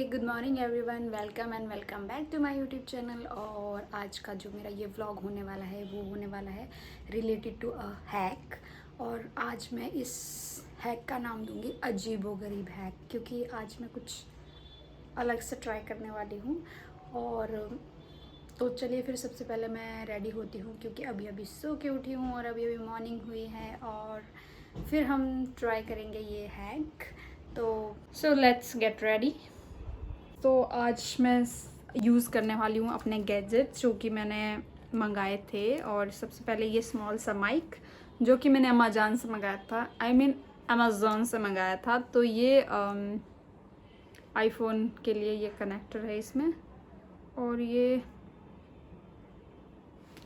Good morning everyone, welcome and welcome back to my YouTube channel. और आज का जो मेरा ये व्लॉग होने वाला है वो होने वाला है रिलेटेड टू अ हैक। और आज मैं इस हैक का नाम दूंगी अजीबोगरीब हैक, क्योंकि आज मैं कुछ अलग से ट्राई करने वाली हूँ। और तो चलिए फिर सबसे पहले मैं रेडी होती हूँ, क्योंकि अभी अभी सो के उठी हूँ और अभी अभी मॉर्निंग हुई है। और फिर हम ट्राई करेंगे ये हैक। तो सो लेट्स गेट रेडी। तो आज मैं यूज़ करने वाली हूँ अपने गैजेट्स जो कि मैंने मंगाए थे। और सबसे पहले ये स्मॉल सा माइक जो कि मैंने अमेज़ॉन से मंगाया था, अमेज़ॉन से मंगाया था। तो ये आईफोन के लिए ये कनेक्टर है इसमें, और ये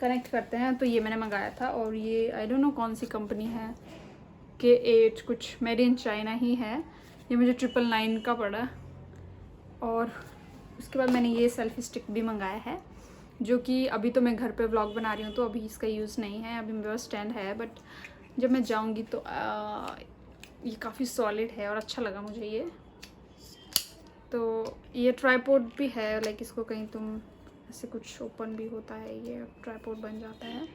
कनेक्ट करते हैं। तो ये मैंने मंगाया था, और ये आई डोंट नो कौन सी कंपनी है, K8 कुछ, मेड इन चाइना ही है। ये मुझे 999 का पड़ा। और उसके बाद मैंने ये सेल्फी स्टिक भी मंगाया है, जो कि अभी तो मैं घर पे व्लॉग बना रही हूँ तो अभी इसका यूज़ नहीं है, अभी मेरे पास स्टैंड है। बट जब मैं जाऊँगी तो ये काफ़ी सॉलिड है और अच्छा लगा मुझे ये। तो ये ट्राइपॉड भी है, लाइक इसको कहीं तुम ऐसे कुछ ओपन भी होता है, ये ट्राइपॉड बन जाता है।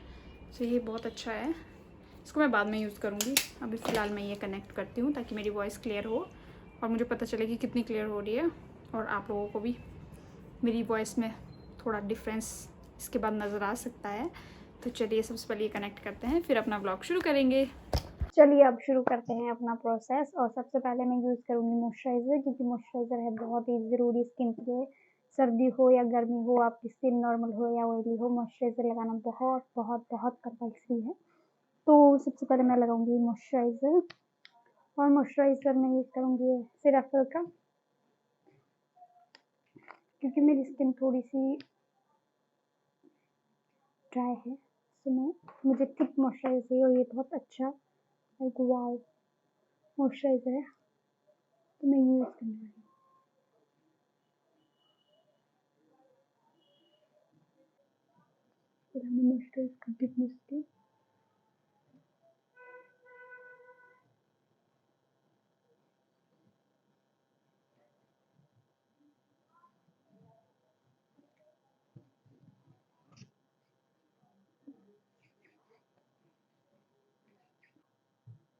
तो ये बहुत अच्छा है, इसको मैं बाद में यूज़ करूँगी। अभी फ़िलहाल मैं ये कनेक्ट करती हूँ ताकि मेरी वॉइस क्लियर हो और मुझे पता चले कि कितनी क्लियर हो रही है, और आप लोगों को भी मेरी वॉइस में थोड़ा डिफरेंस इसके बाद नज़र आ सकता है। तो चलिए सबसे पहले ये कनेक्ट करते हैं, फिर अपना ब्लॉग शुरू करेंगे। चलिए अब शुरू करते हैं अपना प्रोसेस। और सबसे पहले मैं यूज़ करूँगी मॉइस्चराइज़र, क्योंकि मॉइस्चराइज़र है बहुत ही ज़रूरी स्किन के लिए। सर्दी हो या गर्मी हो, आपकी स्किन नॉर्मल हो या ऑयली हो, मॉइस्चराइज़र लगाना बहुत बहुत बहुत कंपल्सरी है। तो सबसे पहले मैं लगाऊंगी मॉइस्चराइज़र, और मॉइस्चराइज़र मैं यूज़ करूँगी सेराफिल का, क्योंकि मेरी स्किन थोड़ी सी ड्राई है। सो मुझे थिक मॉइस्चराइज़र चाहिए, और ये बहुत अच्छा लाइक वाव मॉइस्चराइज़र है, तो मैं यूज़ करने वाली हूँ। फिर हमें मॉइस्चराइज़ करके अपनी स्किन।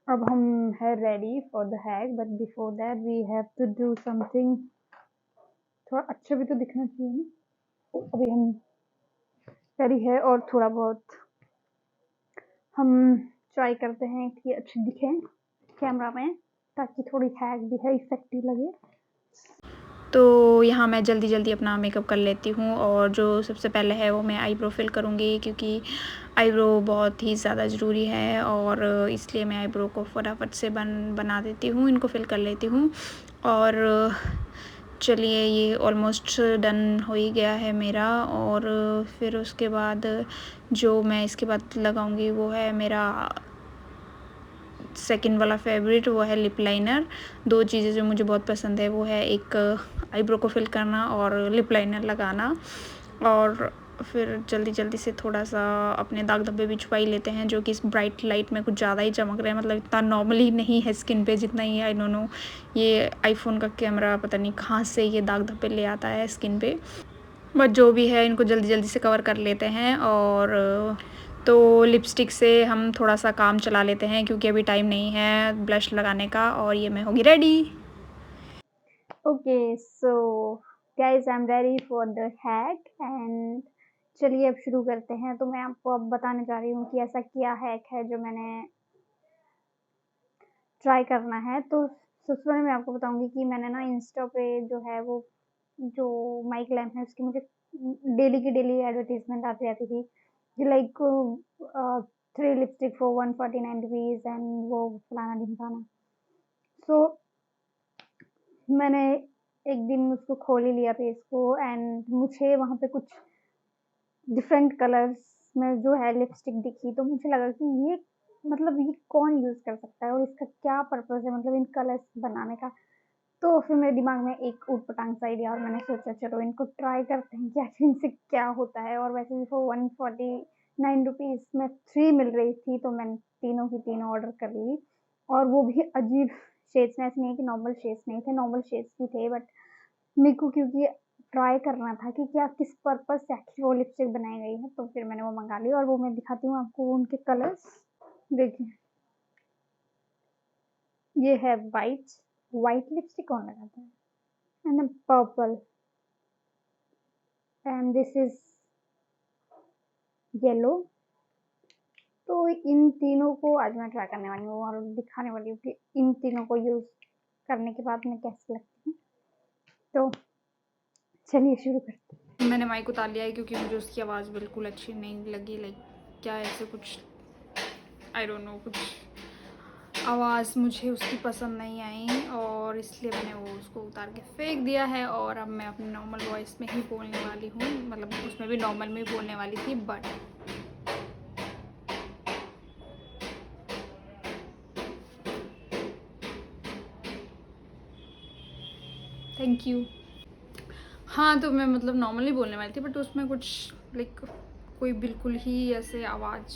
अब हम है ready for the hack, but before that we have to do something. थोड़ा अच्छा भी तो दिखना चाहिए ना। तो अभी हम रेडी है, और थोड़ा बहुत हम ट्राई करते हैं कि अच्छी दिखें कैमरा में, ताकि थोड़ी हैक भी है इफेक्टिव लगे। तो यहाँ मैं जल्दी जल्दी अपना मेकअप कर लेती हूँ, और जो सबसे पहले है वो मैं आईब्रो फिल करूँगी, क्योंकि आईब्रो बहुत ही ज़्यादा ज़रूरी है। और इसलिए मैं आईब्रो को फटाफट से बना देती हूँ, इनको फिल कर लेती हूँ। और चलिए ये ऑलमोस्ट डन हो ही गया है मेरा। और फिर उसके बाद जो मैं इसके बाद लगाऊंगी वो है मेरा सेकंड वाला फेवरेट, वो है लिप लाइनर। दो चीज़ें जो मुझे बहुत पसंद है वो है एक आईब्रो को फिल करना और लिप लाइनर लगाना। और फिर जल्दी जल्दी से थोड़ा सा अपने दाग धब्बे भी छुपा ही लेते हैं, जो कि इस ब्राइट लाइट में कुछ ज़्यादा ही चमक रहे हैं। मतलब इतना नॉर्मली नहीं है स्किन पे जितना ही आई डोंट नो, ये आईफोन का कैमरा पता नहीं कहाँ से ये दाग धब्बे ले आता है स्किन पे। बट जो भी है इनको जल्दी जल्दी से कवर कर लेते हैं। और तो लिपस्टिक से हम थोड़ा सा काम चला लेते हैं, क्योंकि अभी टाइम नहीं है ब्लश लगाने का। और ये मैं होगी ready. Okay so guys, I am ready for the hack, and चलिए अब शुरू करते हैं। तो मैं आपको अब बताने जा रही हूँ कि ऐसा क्या हैक है जो मैंने ट्राई करना है। तो सबसे पहले मैं आपको बताऊंगी कि मैंने ना इंस्टा पे जो है वो जो माइक लैम्प है उसकी मुझे डेली की डेली एडवर्टीजमेंट आती रहती थी, जो like 3 lipstick for 149 rupees and वो फलाना ढिमकाना। सो मैंने एक दिन उसको खोल ही लिया पेज को, एंड मुझे वहाँ पे कुछ डिफरेंट कलर्स में जो है लिपस्टिक दिखी। तो मुझे लगा कि ये मतलब ये कौन यूज़ कर सकता है और इसका क्या पर्पज़ है, मतलब इन कलर्स बनाने का। तो फिर मेरे दिमाग में एक ऊट-पटांग सा आइडिया, और मैंने सोचा चलो इनको ट्राई करते हैं कि आखिर इनसे क्या होता है। और वैसे भी फॉर 149 रुपीज़ में 3 मिल रही थी, तो मैंने तीनों की तीनों ऑर्डर कर ली। और वो भी अजीब शेड्स में, ऐसे नहीं है कि नॉर्मल शेड्स नहीं थे, नॉर्मल शेड्स भी थे, बट मेरे को क्योंकि ट्राई करना था कि क्या किस पर्पस से आखिर वो लिपस्टिक बनाई गई है, तो फिर मैंने वो मंगा ली। और वो मैं दिखाती हूँ आपको उनके कलर्स। देखिए, ये है वाइट। वाइट लिपस्टिक कौन लगाता है? And purple, and this is yellow. तो इन तीनों को आज मैं ट्राई करने वाली हूँ और दिखाने वाली हूँ कि इन तीनों को यूज करने के बाद मैं कैसी लगती हूँ। तो चलिए शुरू करते हैं। मैंने माइक उतार लिया है क्योंकि मुझे उसकी आवाज़ बिल्कुल अच्छी नहीं लगी। लाइक क्या ऐसे कुछ आई डोंट नो, कुछ आवाज़ मुझे उसकी पसंद नहीं आई और इसलिए मैंने वो उसको उतार के फेंक दिया है। और अब मैं अपनी नॉर्मल वॉइस में ही बोलने वाली हूँ, मतलब उसमें भी नॉर्मल में ही बोलने वाली थी, बट थैंक यू। हाँ, तो मैं मतलब नॉर्मली बोलने वाली थी, बट उसमें कुछ लाइक कोई बिल्कुल ही ऐसे आवाज़,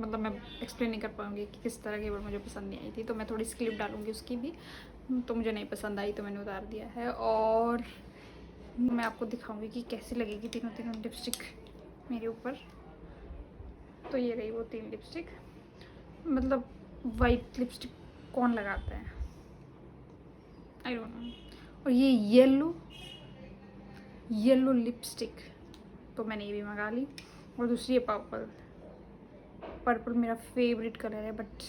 मतलब मैं एक्सप्लेन नहीं कर पाऊँगी कि किस तरह की वर्ड मुझे पसंद नहीं आई थी। तो मैं थोड़ी सी क्लिप डालूँगी उसकी भी, तो मुझे नहीं पसंद आई तो मैंने उतार दिया है। और मैं आपको दिखाऊँगी कि कैसी लगेगी तीनों तीनों लिपस्टिक मेरे ऊपर। तो ये रही वो 3 लिपस्टिक। मतलब वाइट लिपस्टिक कौन लगाता है, आई डोंट नो। और ये येलो लिपस्टिक तो मैंने ये भी मंगा ली। और दूसरी है पर्पल मेरा फेवरेट कलर है, but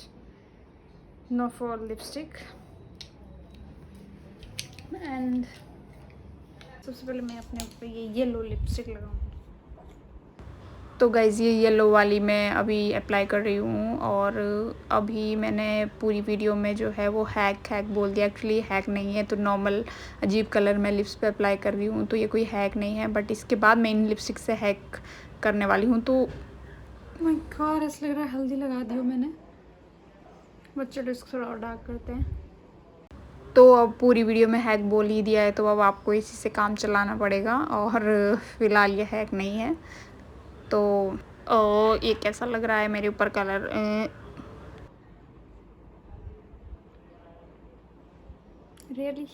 no for lipstick. And सबसे पहले मैं अपने ऊपर ये येलो लिपस्टिक लगाऊंगी। तो गाइज़ ये येलो वाली मैं अभी अप्लाई कर रही हूँ। और अभी मैंने पूरी वीडियो में जो है वो हैक बोल दिया। एक्चुअली हैक नहीं है, तो नॉर्मल अजीब कलर मैं लिप्स पे अप्लाई कर रही हूँ, तो ये कोई हैक नहीं है। बट इसके बाद मैं इन लिपस्टिक से हैक करने वाली हूँ। तो माय गॉड, ऐसा लग रहा है हल्दी लगा दी हो मैंने। बच्चे तो इसको थोड़ा और डार्क करते हैं। तो अब पूरी वीडियो में हैक बोल ही दिया है, तो अब आपको इसी से काम चलाना पड़ेगा। और फिलहाल ये हैक नहीं है। तो ये कैसा लग रहा है मेरे ऊपर कलर? रियली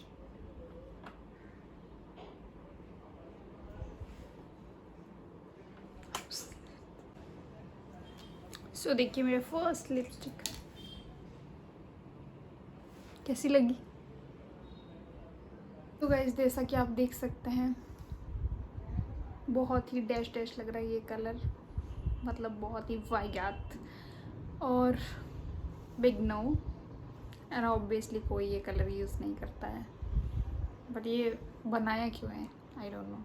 सो देखिए मेरे फर्स्ट लिपस्टिक कैसी लगी। तो गाइस जैसा कि आप देख सकते हैं, बहुत ही डैश डैश लग रहा है ये कलर, मतलब बहुत ही वाहियात और बिग नो। एंड ऑब्वियसली कोई ये कलर यूज़ नहीं करता है, बट ये बनाया क्यों है आई डोंट नो।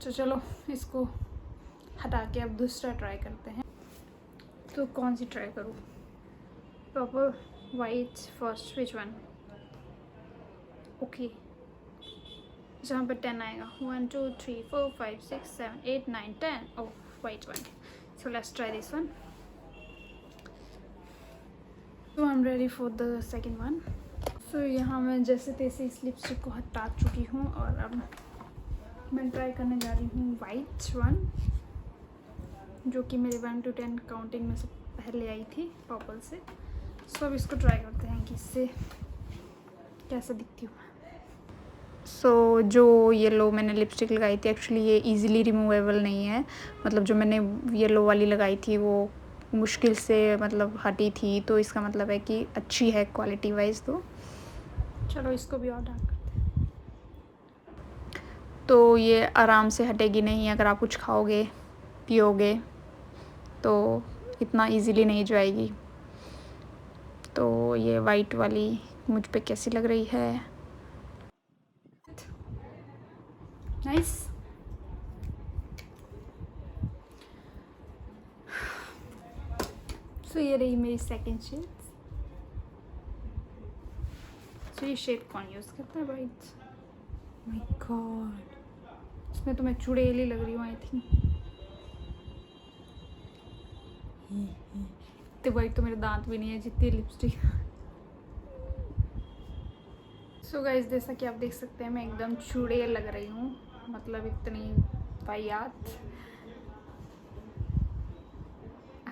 तो चलो इसको हटा के अब दूसरा ट्राई करते हैं। तो कौन सी ट्राई करूँ? Purple, white first, which one? Okay, जहाँ पर 10 आएगा। 1 2 3 4 5 6 7 8 9 10। Oh, white one. So let's try this one. So I am ready for the second one. सो यहाँ मैं जैसे तैसे इस लिपस्टिक को हटा चुकी हूँ और अब मैं ट्राई करने जा रही हूँ वाइट वन, जो कि मेरे 1 to 10 काउंटिंग में से पहले आई थी पर्पल से। सो अब इसको ट्राई करते हैं कि इससे कैसा दिखती हूँ। सो जो येलो मैंने लिपस्टिक लगाई थी, एक्चुअली ये इजीली रिमूवेबल नहीं है। मतलब जो मैंने येलो वाली लगाई थी वो मुश्किल से मतलब हटी थी, तो इसका मतलब है कि अच्छी है क्वालिटी वाइज। तो चलो इसको भी और डार्क करते हैं। तो ये आराम से हटेगी नहीं, अगर आप कुछ खाओगे पियोगे तो इतना इजीली नहीं जाएगी। तो ये वाइट वाली मुझ पे कैसी लग रही है? नाइस। सो ये रही मेरी सेकंड शेड। सो ये शेड कौन यूज़ करता है? वाइट। माय गॉड, इसमें तो मैं चुड़ैली लग रही हूँ आई थिंक। इतने वाइट तो मेरे दांत भी नहीं है जितनी लिपस्टिक। सो गाइस जैसा कि आप देख सकते हैं, मैं एकदम चुड़ैल लग रही हूँ, मतलब इतनी वाहियात।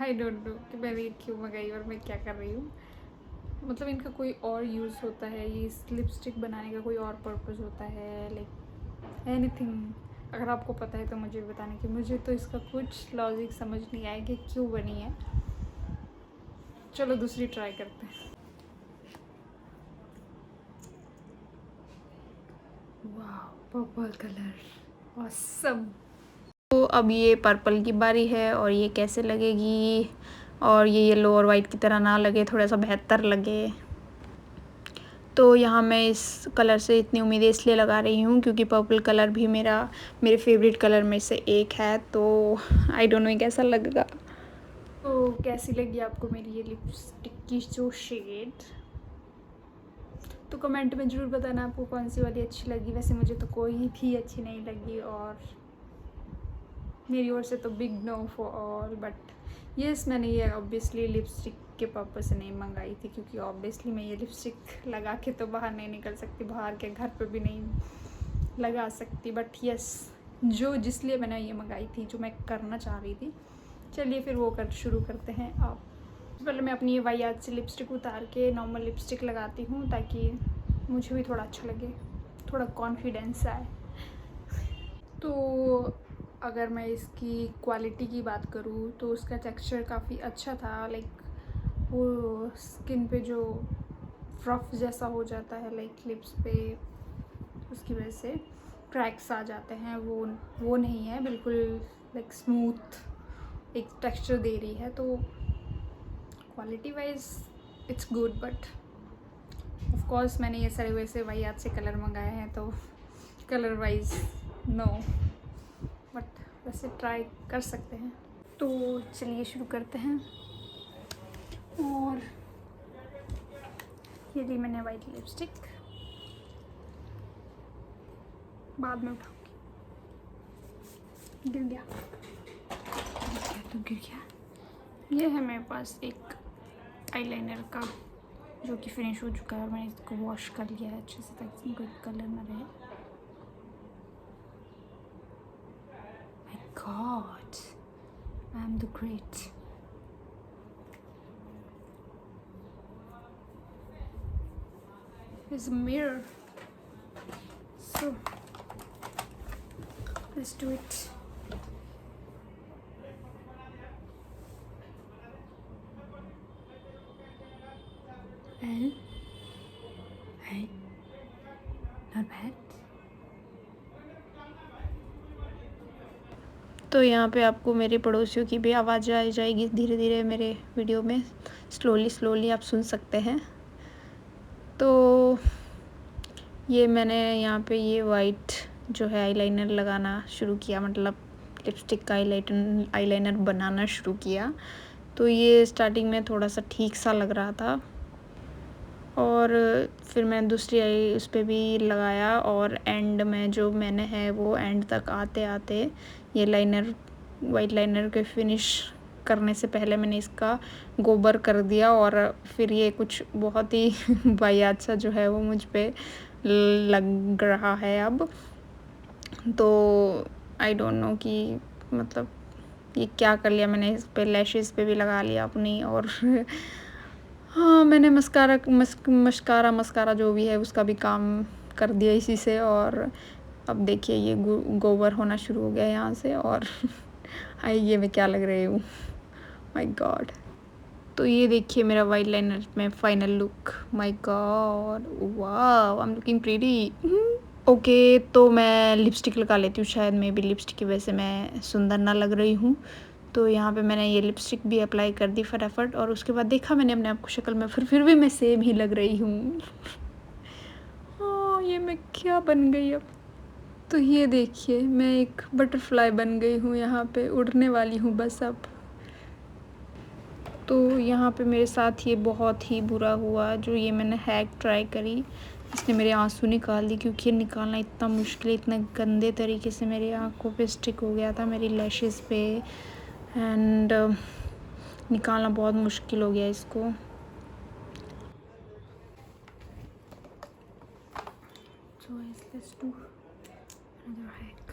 आई डोंट नो कि मैंने क्यों मंगाई और मैं क्या कर रही हूँ, मतलब इनका कोई और यूज़ होता है, ये इस लिपस्टिक बनाने का कोई और पर्पस होता है, लाइक एनीथिंग। अगर आपको पता है तो मुझे बताने की। मुझे तो इसका कुछ लॉजिक समझ नहीं आया कि क्यों बनी है। चलो दूसरी ट्राई करते हैं। वाह, पर्पल कलर ऑसम। तो अब ये पर्पल की बारी है और ये कैसे लगेगी, और ये येलो और वाइट की तरह ना लगे, थोड़ा सा बेहतर लगे। तो यहाँ मैं इस कलर से इतनी उम्मीदें इसलिए लगा रही हूँ क्योंकि पर्पल कलर भी मेरे फेवरेट कलर में से एक है। तो आई डोंट नो कैसा लगेगा। तो कैसी लगी आपको मेरी ये लिपस्टिक की जो शेड, तो कमेंट में ज़रूर बताना आपको कौन सी वाली अच्छी लगी। वैसे मुझे तो कोई भी अच्छी नहीं लगी, और मेरी ओर से तो big no for all. But yes, मैंने ये ऑब्वियसली लिपस्टिक के पर्पस से नहीं मंगाई थी, क्योंकि ऑब्वियसली मैं ये लिपस्टिक लगा के तो बाहर नहीं निकल सकती, बाहर के घर पे भी नहीं लगा सकती। बट येस, जो जिसलिए मैंने ये मंगाई थी, जो मैं करना चाह रही थी, चलिए फिर वो शुरू करते हैं। आप पहले मैं अपनी ये वाहियात से लिपस्टिक उतार के नॉर्मल लिपस्टिक लगाती हूँ, ताकि मुझे भी थोड़ा अच्छा लगे, थोड़ा कॉन्फिडेंस आए। तो अगर मैं इसकी क्वालिटी की बात करूँ तो उसका टेक्सचर काफ़ी अच्छा था। लाइक वो स्किन पे जो रफ जैसा हो जाता है, लाइक लिप्स पे, उसकी वजह से क्रैक्स आ जाते हैं, वो नहीं है। बिल्कुल लाइक स्मूथ एक टेक्सचर दे रही है। तो quality wise it's good, but of course मैंने ये सारे वैसे वाहियात से कलर मंगाए हैं, तो कलर वाइज नो, बट वैसे ट्राई कर सकते हैं। तो चलिए शुरू करते हैं। और ये ली मैंने वाइट लिपस्टिक, बाद में उठाऊंगी। गिर गया तो गिर गया। ये है मेरे पास एक आईलाइनर का, जो कि फिनिश हो चुका है, और मैंने इसको वॉश कर लिया है अच्छे से, ताकि इसमें कोई कलर ना रहे। My God, I am the great. There's a mirror, so let's do it. Well, hey, not bad. तो यहाँ पे आपको मेरे पड़ोसियों की भी आवाज़ आ जाएगी धीरे धीरे मेरे वीडियो में, स्लोली आप सुन सकते हैं। तो ये मैंने यहाँ पे ये वाइट जो है आईलाइनर लगाना शुरू किया, मतलब लिपस्टिक का आईलाइनर बनाना शुरू किया। तो ये स्टार्टिंग में थोड़ा सा ठीक सा लग रहा था, और फिर मैं दूसरी आई उस पर भी लगाया, और एंड में जो मैंने है वो एंड तक आते आते ये वाइट लाइनर के फिनिश करने से पहले मैंने इसका गोबर कर दिया, और फिर ये कुछ बहुत ही वाहियात सा जो है वो मुझ पे लग रहा है अब। तो आई डोंट नो कि मतलब ये क्या कर लिया मैंने, इस पे लैशेस पे भी लगा लिया अपनी, और हाँ मैंने मस्कारा जो भी है उसका भी काम कर दिया इसी से। और अब देखिए ये गोबर होना शुरू हो गया यहाँ से, और हाय ये मैं क्या लग रही हूँ, माय गॉड। तो ये देखिए मेरा वाइट लाइनर में final look, my God, wow, I am looking pretty. Okay, तो मैं लिपस्टिक लगा लेती हूँ, शायद मे बी लिपस्टिक की वजह से मैं सुंदर ना लग रही हूँ। तो यहाँ पे मैंने ये लिपस्टिक भी अप्लाई कर दी फटाफट, और उसके बाद देखा मैंने अपने आप को शक्ल में, फिर भी मैं सेम ही लग रही हूँ। हाँ, ये मैं क्या बन गई अब। तो ये देखिए मैं एक बटरफ्लाई बन गई हूँ, यहाँ पे उड़ने वाली हूँ बस अब। तो यहाँ पे मेरे साथ ये बहुत ही बुरा हुआ, जो ये मैंने हैक ट्राई करी, इसने मेरे आंसू निकाल दी, क्योंकि ये निकालना इतना मुश्किल है, इतने गंदे तरीके से मेरी आँखों पे स्टिक हो गया था, मेरी लैशेस पे, एंड निकालना बहुत मुश्किल हो गया इसको। So let's do another hack.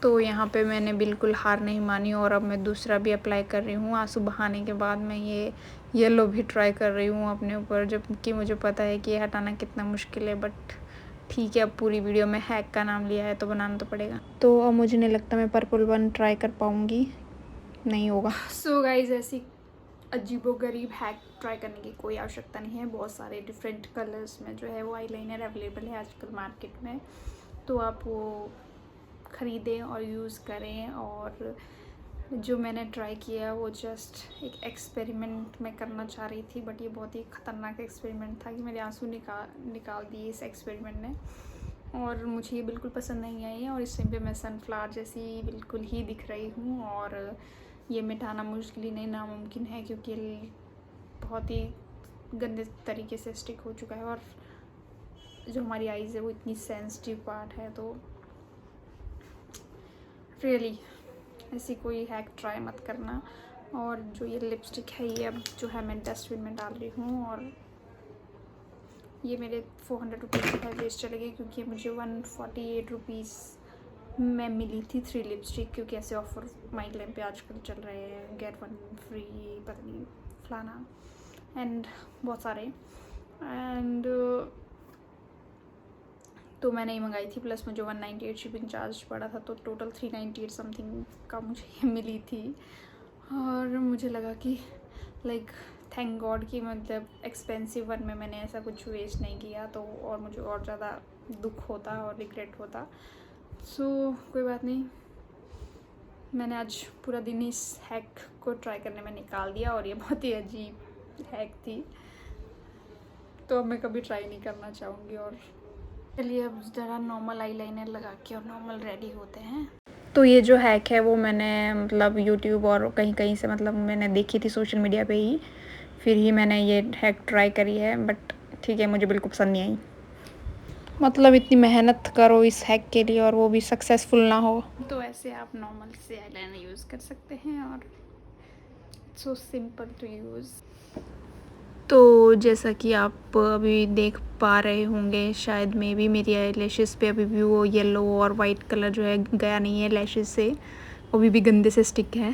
तो यहाँ पे मैंने बिल्कुल हार नहीं मानी और अब मैं दूसरा भी अप्लाई कर रही हूँ। आंसू बहाने के बाद मैं ये येलो भी ट्राई कर रही हूँ अपने ऊपर, जबकि मुझे पता है कि ये हटाना कितना मुश्किल है, बट ठीक है, अब पूरी वीडियो में हैक का नाम लिया है तो बनाना तो पड़ेगा। तो अब मुझे नहीं लगता मैं पर्पल वन ट्राई कर पाऊँगी, नहीं होगा। सो गाइज, ऐसी अजीबोगरीब हैक ट्राई करने की कोई आवश्यकता नहीं है। बहुत सारे डिफरेंट कलर्स में जो है वो आईलाइनर अवेलेबल है आजकल मार्केट में, तो आप वो ख़रीदें और यूज़ करें। और जो मैंने ट्राई किया वो जस्ट एक एक्सपेरिमेंट मैं करना चाह रही थी, बट ये बहुत ही ख़तरनाक एक्सपेरिमेंट था कि मेरे आंसू निकाल दिए इस एक्सपेरिमेंट ने, और मुझे ये बिल्कुल पसंद नहीं आई है। और इस टाइम पे मैं सनफ्लावर जैसी बिल्कुल ही दिख रही हूँ, और ये मिटाना मुश्किल ही नहीं नामुमकिन है, क्योंकि ये बहुत ही गंदे तरीके से स्टिक हो चुका है। और जो हमारी आईज़ है वो इतनी सेंसिटिव पार्ट है, तो रियली ऐसी कोई हैक ट्राई मत करना। और जो ये लिपस्टिक है ये अब जो है मैं डस्टबिन में डाल रही हूँ, और ये मेरे 400 रुपीज़ का वेस्ट चले गए, क्योंकि मुझे 148 रुपीज़ में मिली थी 3 लिपस्टिक, क्योंकि ऐसे ऑफ़र माइलेम पे आजकल चल रहे हैं, गेट वन फ्री, पता नहीं फलाना एंड बहुत सारे। एंड तो मैंने ये मंगाई थी, प्लस मुझे 198 शिपिंग चार्ज पड़ा था, तो टोटल 398 समथिंग का मुझे ये मिली थी। और मुझे लगा कि लाइक थैंक गॉड कि मतलब एक्सपेंसिव वन में मैंने ऐसा कुछ वेस्ट नहीं किया, तो और मुझे और ज़्यादा दुख होता और रिग्रेट होता। सो कोई बात नहीं, मैंने आज पूरा दिन इस हैक को ट्राई करने में निकाल दिया, और ये बहुत ही अजीब हैक थी, तो अब मैं कभी ट्राई नहीं करना चाहूँगी। और चलिए अब ज़रा नॉर्मल आईलाइनर लगा के और नॉर्मल रेडी होते हैं। तो ये जो हैक है वो मैंने मतलब यूट्यूब और कहीं कहीं से मतलब मैंने देखी थी सोशल मीडिया पे ही, फिर ही मैंने ये हैक ट्राई करी है, बट ठीक है, मुझे बिल्कुल पसंद नहीं आई। मतलब इतनी मेहनत करो इस हैक के लिए और वो भी सक्सेसफुल ना हो। तो ऐसे आप नॉर्मल से आईलाइनर यूज़ कर सकते हैं, और सो सिंपल टू यूज़। तो जैसा कि आप अभी देख पा रहे होंगे शायद, में भी मेरी आई लैशेज़ पे अभी भी वो येलो और वाइट कलर जो है गया नहीं है लैशेज़ से, वो भी गंदे से स्टिक है।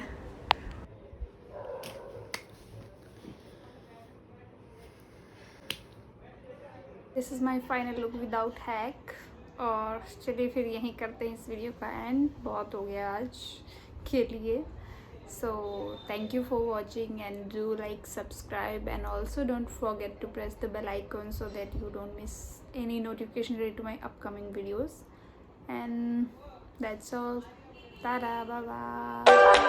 This is my final look without hack. और चलिए फिर यहीं करते हैं इस वीडियो का एंड, बहुत हो गया आज के लिए। So thank you for watching, and do like, subscribe, and also don't forget to press the bell icon so that you don't miss any notification related to my upcoming videos. And that's all. Tada, bye bye.